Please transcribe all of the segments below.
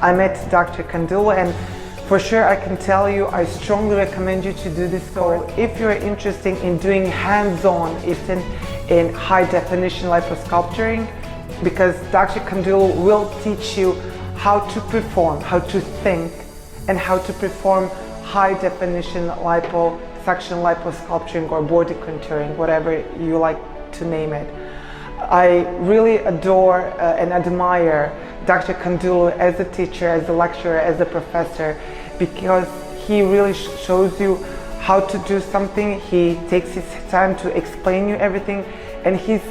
I met Dr. Kandulu, and for sure I can tell you I strongly recommend you to do this course. If you're interested in doing hands-on in high definition liposculpturing, because Dr. Kandulu will teach you how to perform, how to think, and how to perform high definition liposuction, liposculpturing, or body contouring, whatever you like to name it. I really adore and admire Dr. Kandulu as a teacher, as a lecturer, as a professor, because he really shows you how to do something. He takes his time to explain you everything, and he's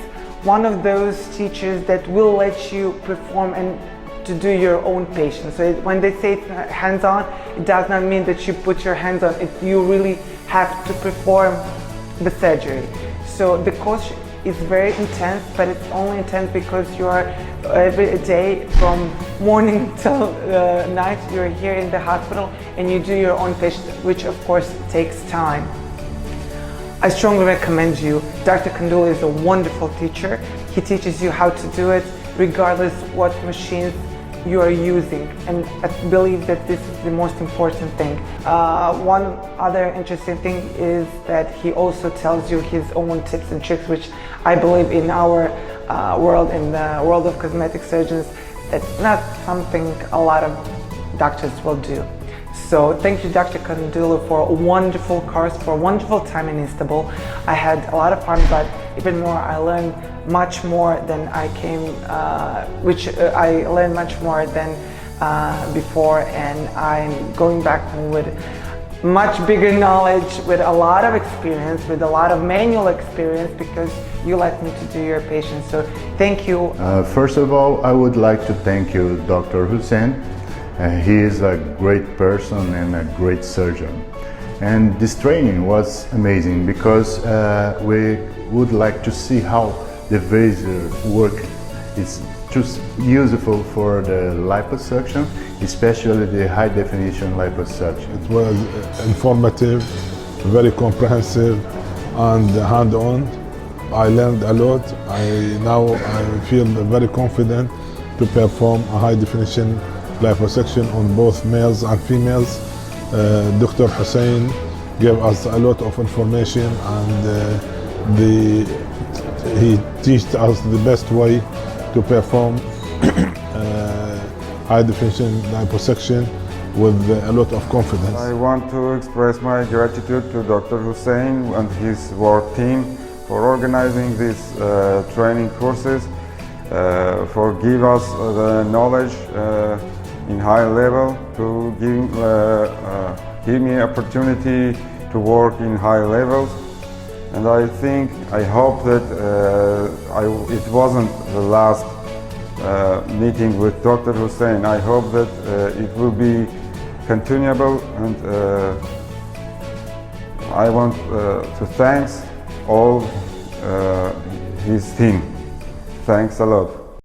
one of those teachers that will let you perform and to do your own patients. So when they say hands-on, it does not mean that you put your hands on it. You really have to perform the surgery. So the course is very intense, but it's only intense because you are every day from morning till night, you're here in the hospital and you do your own patient, which of course takes time. I strongly recommend you. Dr. Kandulu is a wonderful teacher. He teaches you how to do it regardless what machines you are using, and I believe that this is the most important thing. One other interesting thing is that he also tells you his own tips and tricks, which I believe in our world, in the world of cosmetic surgeons, that's not something a lot of doctors will do. So thank you, Dr. Kandulu, for a wonderful course, for a wonderful time in Istanbul. I had a lot of fun, but even more, I learned much more than I came, I learned much more than before, and I'm going back home with much bigger knowledge, with a lot of experience, with a lot of manual experience, because you let me to do your patients. So thank you. First of all, I would like to thank you, Dr. Huseyin. He is a great person and a great surgeon. And this training was amazing because we would like to see how the laser work is just useful for the liposuction, especially the high definition liposuction. It was informative, very comprehensive, and hand-on. I learned a lot. Now I feel very confident to perform a high definition liposuction on both males and females. Dr. Huseyin gave us a lot of information, and he taught us the best way to perform high definition liposuction with a lot of confidence. I want to express my gratitude to Dr. Huseyin and his work team for organizing these training courses, for give us the knowledge in high level, to give me opportunity to work in high levels. And I hope that it wasn't the last meeting with Dr. Huseyin. I hope that it will be continuable, and I want to thank all his team. Thanks a lot.